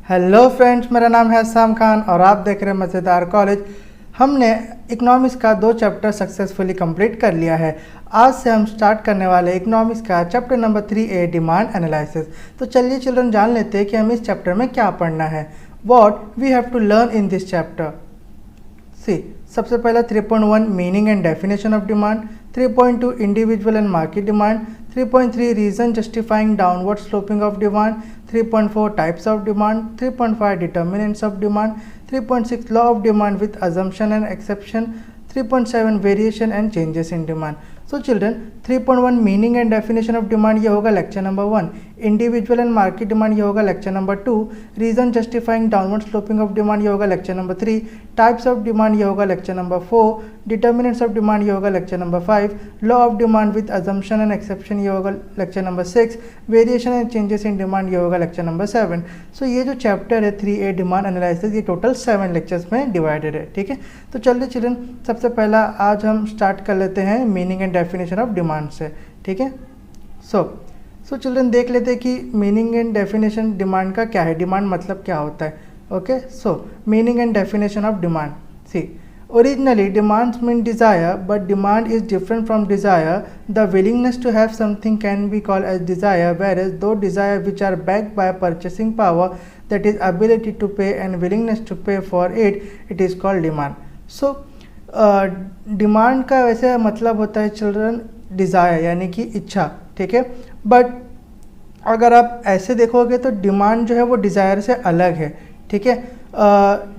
Hello friends, मेरा नाम है अस्साम खान और आप देख रहे हैं मज़ेदार कॉलेज। हमने इकोनॉमिक्स का 2 चैप्टर सक्सेसफुली कंप्लीट कर लिया है। आज से हम स्टार्ट करने वाले इकोनॉमिक्स का chapter number 3A demand analysis. तो चलिए चिल्ड्रन जान लेते हैं कि हमें इस चैप्टर में क्या पढ़ना है। What we have to learn in this chapter. See सबसे पहला 3.1 meaning and definition of demand, 3.2 individual and market demand, 3.3 reason justifying downward sloping of demand, 3.4 types of demand, 3.5 determinants of demand, 3.6 law of demand with assumption and exception, 3.7 variation and changes in demand. So children 3.1 meaning and definition of demand ये होगा lecture number 1, individual and market demand ये होगा lecture number 2, reason justifying downward sloping of demand ये होगा lecture number 3, types of demand ये होगा lecture number 4, determinants of demand ये होगा lecture number 5, law of demand with assumption and exception ये होगा lecture number 6, variation and changes in demand ये होगा लेक्चर नंबर 7। सो ये जो चैप्टर है 3A डिमांड एनालिसिस ये टोटल 7 लेक्चर्स में डिवाइडेड है। ठीक है, तो चलिए चिल्ड्रन सबसे पहला आज हम स्टार्ट कर लेते हैं meaning and definition of demand से। ठीक है, सो चिल्ड्रन देख लेते हैं कि मीनिंग एंड डेफिनेशन डिमांड का क्या है, डिमांड मतलब क्या होता है। Okay, so meaning and definition of demand. See originally demands mean desire, but demand is different from desire. The willingness to have something can be called as desire, whereas those desire which are backed by purchasing power, that is ability to pay and willingness to pay for it, it is called demand. So demand का वैसे मतलब होता है children desire यानी कि इच्छा। ठीक है, बट अगर आप ऐसे देखोगे तो डिमांड जो है वो डिज़ायर से अलग है। ठीक है,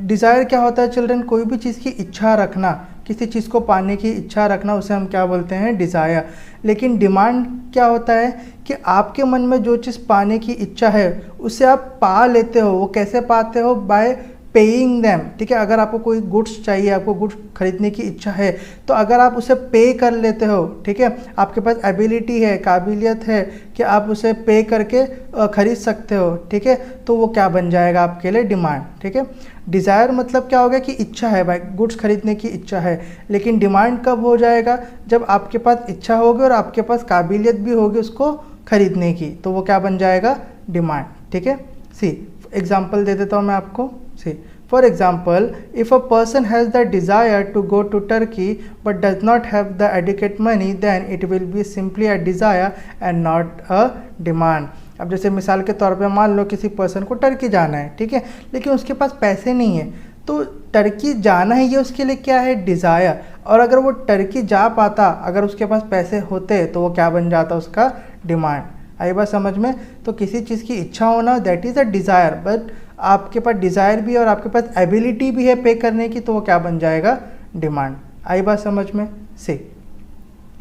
डिज़ायर क्या होता है चिल्ड्रन, कोई भी चीज़ की इच्छा रखना, किसी चीज़ को पाने की इच्छा रखना, उसे हम क्या बोलते हैं, डिज़ायर। लेकिन डिमांड क्या होता है कि आपके मन में जो चीज़ पाने की इच्छा है उसे आप पा लेते हो। वो कैसे पाते हो, बाय पेइंग देम। ठीक है, अगर आपको कोई गुड्स चाहिए, आपको गुड्स खरीदने की इच्छा है, तो अगर आप उसे पे कर लेते हो, ठीक है, आपके पास एबिलिटी है, काबिलियत है कि आप उसे पे करके खरीद सकते हो। ठीक है, तो वो क्या बन जाएगा आपके लिए, डिमांड। ठीक है, डिज़ायर मतलब क्या हो गया कि इच्छा है, भाई गुड्स खरीदने की इच्छा है। लेकिन डिमांड कब हो जाएगा, जब आपके पास इच्छा होगी और आपके पास काबिलियत भी होगी उसको खरीदने की, तो वो क्या बन जाएगा, डिमांड। ठीक है, सी एग्जाम्पल दे देता हूँ मैं आपको। See, for example, if a person has the desire to go to Turkey but does not have the adequate money, then it will be simply a desire and not a demand. अब जैसे मिसाल के तौर पे मान लो किसी person को Turkey जाना है, ठीक है, लेकिन उसके पास पैसे नहीं है, तो टर्की जाना है ये उसके लिए क्या है, डिज़ायर। और अगर वो टर्की जा पाता, अगर उसके पास पैसे होते, तो वो क्या बन जाता, उसका डिमांड। आई बात समझ में। तो किसी चीज़ की इच्छा होना that is a desire, but आपके पास डिज़ायर भी है और आपके पास एबिलिटी भी है पे करने की, तो वो क्या बन जाएगा, डिमांड। आई बात समझ में। से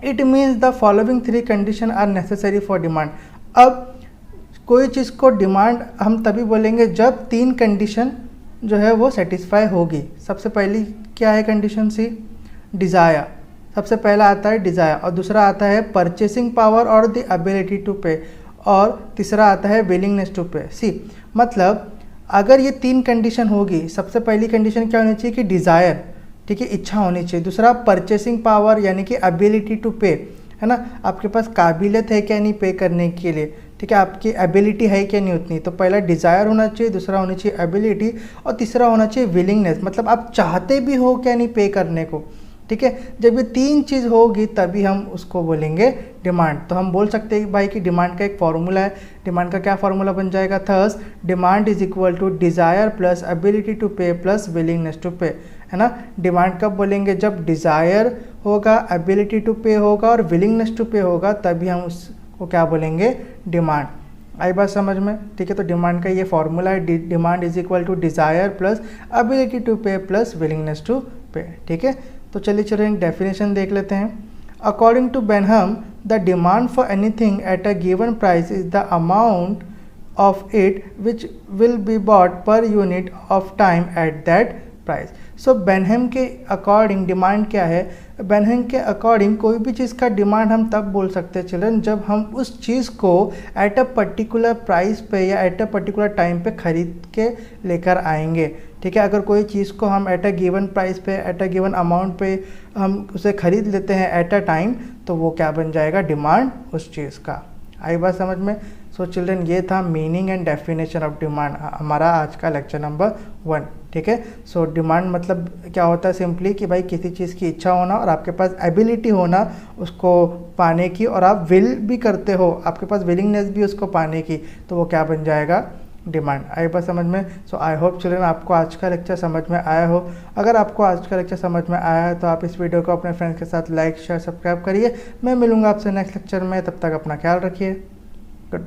it means the following 3 condition are necessary for demand. अब कोई चीज़ को डिमांड हम तभी बोलेंगे जब 3 कंडीशन जो है वो सेटिस्फाई होगी। सबसे पहली क्या है कंडीशन, सी डिज़ायर। सबसे पहला आता है डिज़ायर, और दूसरा आता है परचेसिंग पावर और द एबिलिटी टू पे, और तीसरा आता है विलिंगनेस टू पे। सी मतलब अगर ये 3 कंडीशन होगी, सबसे पहली कंडीशन क्या होनी चाहिए कि डिज़ायर, ठीक है, इच्छा होनी चाहिए। दूसरा परचेसिंग पावर यानी कि एबिलिटी टू पे, है ना, आपके पास काबिलियत है क्या नहीं पे करने के लिए, ठीक है, आपकी एबिलिटी है क्या नहीं उतनी। तो पहला डिज़ायर होना चाहिए, दूसरा होनी चाहिए एबिलिटी, और तीसरा होना चाहिए विलिंगनेस, मतलब आप चाहते भी हो क्या नहीं पे करने को। ठीक है, जब ये 3 चीज़ होगी तभी हम उसको बोलेंगे डिमांड। तो हम बोल सकते हैं भाई कि डिमांड का एक फॉर्मूला है। डिमांड का क्या फॉर्मूला बन जाएगा, thus demand is equal to desire plus ability to pay plus willingness to pay, है ना। डिमांड कब बोलेंगे, जब डिज़ायर होगा, एबिलिटी टू पे होगा और विलिंगनेस टू पे होगा, तभी हम उसको क्या बोलेंगे, डिमांड। आई बात समझ में। ठीक है, तो डिमांड का ये फॉर्मूला है, demand is equal to desire plus ability to pay plus willingness to pay. ठीक है, तो चलिए चलिए डेफिनेशन देख लेते हैं। According to Benham, the demand for anything at a given price is the amount of it which will be bought per unit of time at that price. So Benham के according demand क्या है, बेनहम के according कोई भी चीज़ का demand हम तब बोल सकते हैं चिल्ड्रन जब हम उस चीज़ को एट अ पर्टिकुलर प्राइस पे या एट अ पर्टिकुलर टाइम पे ख़रीद के लेकर आएंगे। ठीक है, अगर कोई चीज़ को हम एट अ गिवन प्राइस पे, एट अ गिवन अमाउंट पे हम उसे ख़रीद लेते हैं एट अ टाइम, तो वो क्या बन जाएगा, डिमांड उस चीज़ का। आई बात समझ में। सो चिल्ड्रन ये था meaning and definition of demand, हमारा आज का लेक्चर नंबर 1। ठीक है, सो डिमांड मतलब क्या होता है, सिंपली कि भाई किसी चीज़ की इच्छा होना और आपके पास एबिलिटी होना उसको पाने की, और आप विल भी करते हो, आपके पास विलिंगनेस भी उसको पाने की, तो वो क्या बन जाएगा, डिमांड। आई बात समझ में? सो आई होप चिल्ड्रन आपको आज का लेक्चर समझ में आया हो। अगर आपको आज का लेक्चर समझ में आया है तो आप इस वीडियो को अपने फ्रेंड्स के साथ लाइक शेयर सब्सक्राइब करिए। मैं मिलूंगा आपसे नेक्स्ट लेक्चर में, तब तक अपना ख्याल रखिए।